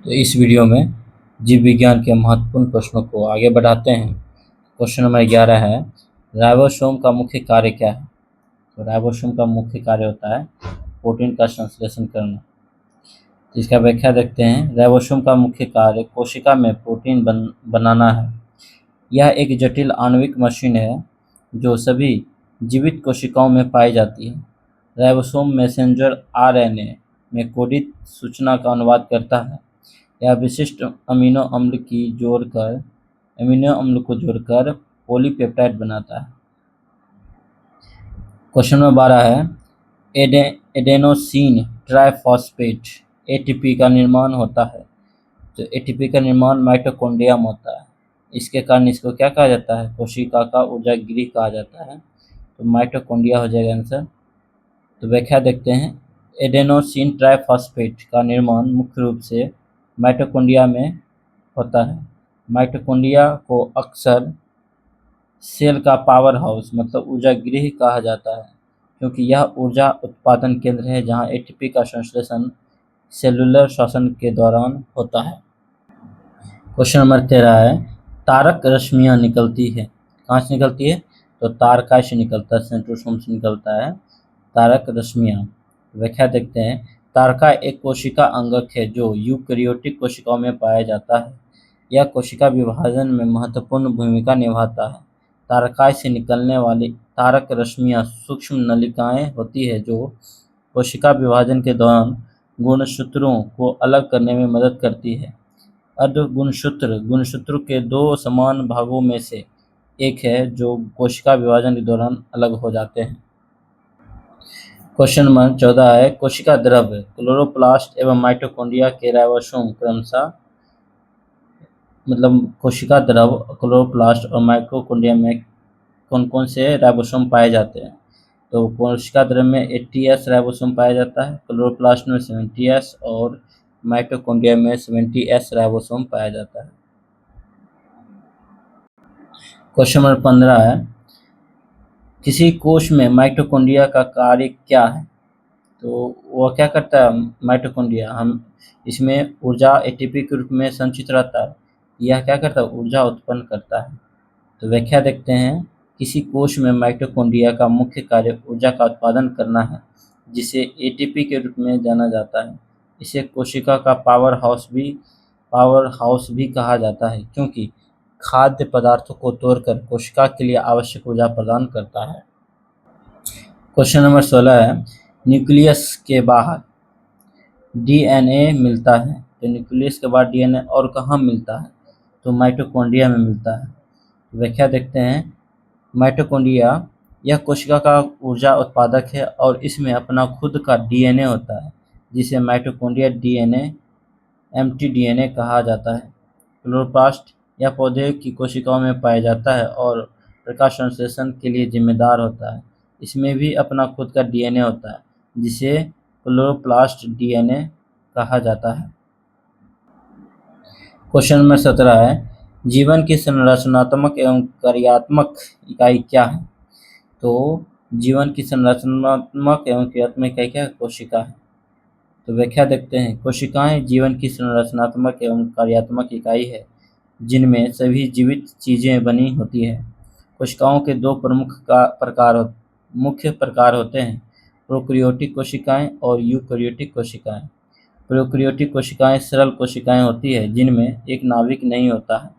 तो इस वीडियो में जीव विज्ञान के महत्वपूर्ण प्रश्नों को आगे बढ़ाते हैं। क्वेश्चन नंबर 11 है, राइबोसोम का मुख्य कार्य क्या है? तो राइबोसोम का मुख्य कार्य होता है प्रोटीन का संश्लेषण करना। इसका व्याख्या देखते हैं। राइबोसोम का मुख्य कार्य कोशिका में प्रोटीन बनाना है। यह एक जटिल आणविक मशीन है जो सभी जीवित कोशिकाओं में पाई जाती है। राइबोसोम मैसेंजर आरएनए में कोडित सूचना का अनुवाद करता है। यह विशिष्ट अमीनो अम्ल को जोड़कर पॉलीपेप्टाइड बनाता है। क्वेश्चन नंबर 12 है, एडेनोसिन ट्राइफॉस्फेट एटीपी का निर्माण होता है। तो एटीपी का निर्माण माइटोकॉन्ड्रिया में होता है। इसके कारण इसको क्या कहा जाता है? कोशिका का ऊर्जा गृह कहा जाता है। तो माइटोकॉन्ड्रिया हो जाएगा आंसर। तो व्याख्या देखते हैं। एडेनोसिन ट्राइफॉस्फेट का निर्माण मुख्य रूप से माइटोकॉन्ड्रिया में होता है। माइटोकॉन्ड्रिया को अक्सर सेल का पावर हाउस मतलब ऊर्जा गृह कहा जाता है, क्योंकि यह ऊर्जा उत्पादन केंद्र है जहां एटीपी का संश्लेषण सेलुलर श्वसन के दौरान होता है। क्वेश्चन नंबर 13 है, तारक रश्मियां निकलती है। कहाँ से निकलती है? तो तारकाय से निकलता है, सेंट्रोसोम से निकलता है तारक रश्मियां। व्याख्या देखते हैं। तारका एक कोशिका अंगक है जो यूकैरियोटिक कोशिकाओं में पाया जाता है। यह कोशिका विभाजन में महत्वपूर्ण भूमिका निभाता है। तारकाय से निकलने वाली तारक रश्मियां सूक्ष्म नलिकाएं होती है जो कोशिका विभाजन के दौरान गुणसूत्रों को अलग करने में मदद करती है। अर्धगुणसूत्र गुणसूत्र के दो समान भागों में से एक है जो कोशिका विभाजन के दौरान अलग हो जाते हैं। क्वेश्चन नंबर 14 है, कोशिका द्रव्य क्लोरोप्लास्ट एवं माइटोकॉन्ड्रिया के राइबोसोम क्रमशः मतलब कोशिका द्रव क्लोरोप्लास्ट और माइटोकॉन्ड्रिया में कौन कौन से राइबोसोम पाए जाते हैं? तो कोशिका द्रव में 80S राइबोसोम पाया जाता है, क्लोरोप्लास्ट में 70S और माइटोकॉन्ड्रिया में 70S राइबोसोम पाया जाता है। क्वेश्चन नंबर 15 है, किसी कोश में माइटोकॉन्ड्रिया का कार्य क्या है? तो वह क्या करता है माइटोकॉन्ड्रिया? हम इसमें ऊर्जा एटीपी के रूप में संचित रहता है। यह क्या करता है? ऊर्जा उत्पन्न करता है। तो व्याख्या देखते हैं। किसी कोश में माइटोकॉन्ड्रिया का मुख्य कार्य ऊर्जा का उत्पादन करना है, जिसे एटीपी के रूप में जाना जाता है। इसे कोशिका का पावर हाउस भी कहा जाता है, क्योंकि खाद्य पदार्थों को तोड़कर कोशिका के लिए आवश्यक ऊर्जा प्रदान करता है। क्वेश्चन नंबर 16 है, न्यूक्लियस के बाहर डीएनए मिलता है। तो न्यूक्लियस के बाद डीएनए और कहाँ मिलता है? तो माइटोकॉन्ड्रिया में मिलता है। व्याख्या देखते हैं। माइटोकॉन्ड्रिया यह कोशिका का ऊर्जा उत्पादक है और इसमें अपना खुद का डीएनए होता है, जिसे माइटोकॉन्ड्रिया डीएनए एमटीडीएनए कहा जाता है। क्लोरोप्लास्ट यह पौधे की कोशिकाओं में पाया जाता है और प्रकाश संश्लेषण के लिए जिम्मेदार होता है। इसमें भी अपना खुद का डीएनए होता है, जिसे क्लोरोप्लास्ट डीएनए कहा जाता है। क्वेश्चन नंबर 17 है, जीवन की संरचनात्मक एवं कार्यात्मक इकाई क्या है? तो जीवन की संरचनात्मक एवं क्रियात्मक इकाई क्या है? कोशिका है। तो व्याख्या देखते हैं। कोशिकाएं जीवन की संरचनात्मक एवं कार्यात्मक इकाई है, जिनमें सभी जीवित चीजें बनी होती है। कोशिकाओं के दो मुख्य प्रकार होते हैं, प्रोकैरियोटिक कोशिकाएं और यूकैरियोटिक कोशिकाएं। प्रोकैरियोटिक कोशिकाएं सरल कोशिकाएं होती है जिनमें एक नाभिक नहीं होता है,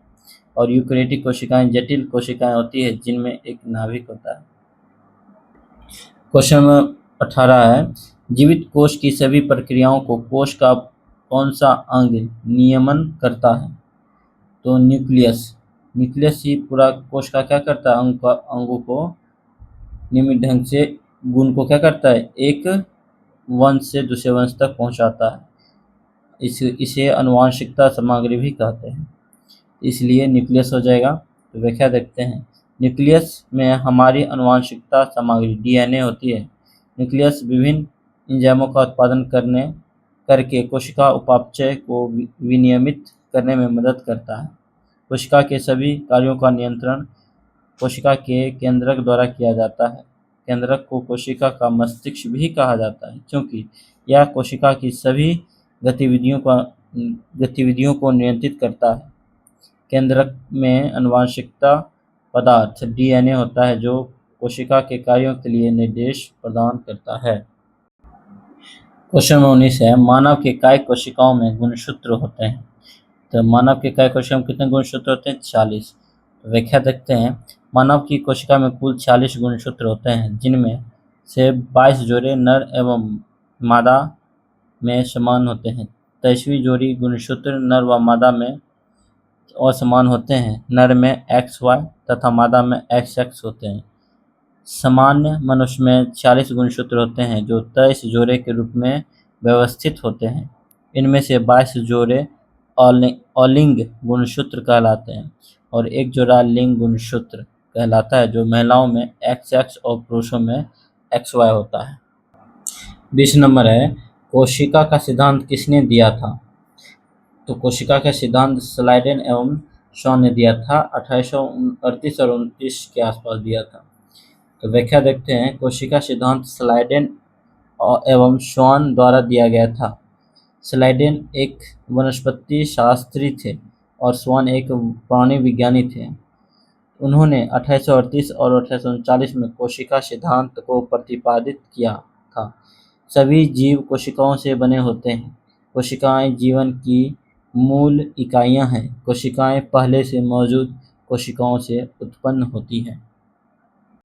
और यूकैरियोटिक कोशिकाएं जटिल कोशिकाएं होती है जिनमें एक नाभिक होता है। क्वेश्चन नंबर 18 है, जीवित कोश की सभी प्रक्रियाओं को कोश का कौन सा अंग नियमन करता है? तो न्यूक्लियस ही पूरा कोश का क्या करता है? अंगों को नियमित ढंग से गुण को क्या करता है? एक वंश से दूसरे वंश तक पहुंचाता है। इसे आनुवंशिकता सामग्री भी कहते हैं, इसलिए न्यूक्लियस हो जाएगा। तो व्याख्या देखते हैं। न्यूक्लियस में हमारी आनुवंशिकता सामग्री डीएनए होती है। न्यूक्लियस विभिन्न एंजाइमों का उत्पादन करके कोशिका उपापचय को विनियमित करने में मदद करता है। कोशिका के सभी कार्यों का नियंत्रण कोशिका के केंद्रक द्वारा किया जाता है। केंद्रक को कोशिका का मस्तिष्क भी कहा जाता है, क्योंकि यह कोशिका की सभी गतिविधियों का गतिविधियों को नियंत्रित करता है। केंद्रक में आनुवंशिकता पदार्थ डीएनए होता है जो कोशिका के कार्यों के लिए निर्देश प्रदान करता है। क्वेश्चन नंबर 19 है, मानव के काय कोशिकाओं में गुणसूत्र होते हैं। तो मानव के काय कोशिकाओं में कितने गुणसूत्र होते हैं? 40। व्याख्या देखते हैं। मानव की कोशिका में कुल 40 गुणसूत्र होते हैं, जिनमें से 22 जोड़े नर एवं मादा में समान होते हैं। 23वीं जोड़ी गुणसूत्र नर व मादा में असमान होते हैं। नर में XY तथा मादा में XX होते हैं। सामान्य मनुष्य में 40 गुणसूत्र होते हैं जो 23 जोड़े के रूप में व्यवस्थित होते हैं। इनमें से 22 जोड़े अलिंग गुणसूत्र कहलाते हैं और एक जोड़ा लिंग गुणसूत्र कहलाता है जो महिलाओं में XX और पुरुषों में XY होता है। 20 नंबर है, कोशिका का सिद्धांत किसने दिया था? तो कोशिका का सिद्धांत स्लाइडेन एवं शॉन ने दिया था। 1838 और 29 के आसपास दिया था। तो व्याख्या देखते हैं। कोशिका सिद्धांत स्लाइडेन एवं शॉन द्वारा दिया गया था। स्लाइडेन एक वनस्पति शास्त्री थे और स्वॉन एक प्राणी विज्ञानी थे। उन्होंने 1838 और 1839 में कोशिका सिद्धांत को प्रतिपादित किया था। सभी जीव कोशिकाओं से बने होते हैं। कोशिकाएं जीवन की मूल इकाइयां हैं। कोशिकाएं पहले से मौजूद कोशिकाओं से उत्पन्न होती हैं।